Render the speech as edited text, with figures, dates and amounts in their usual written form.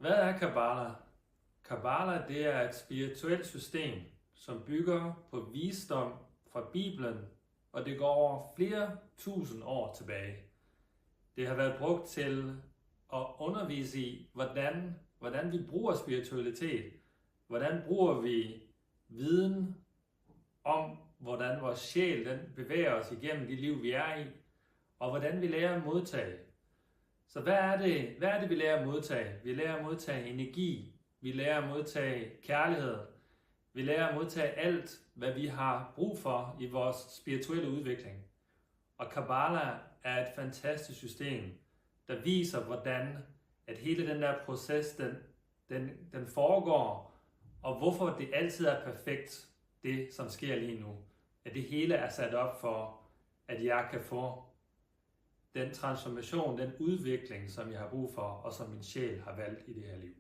Hvad er Kabbala? Kabbala det er et spirituelt system, som bygger på visdom fra Bibelen, og det går over flere tusind år tilbage. Det har været brugt til at undervise i, hvordan vi bruger spiritualitet. Hvordan bruger vi viden om, hvordan vores sjæl den bevæger os igennem de liv, vi er i, og hvordan vi lærer at modtage. Så hvad er det, vi lærer at modtage? Vi lærer at modtage energi. Vi lærer at modtage kærlighed. Vi lærer at modtage alt, hvad vi har brug for i vores spirituelle udvikling. Og Kabbala er et fantastisk system, der viser, hvordan at hele den der proces, den foregår, og hvorfor det altid er perfekt, det som sker lige nu. At det hele er sat op for, at jeg kan få den transformation, den udvikling, som jeg har brug for, og som min sjæl har valgt i det her liv.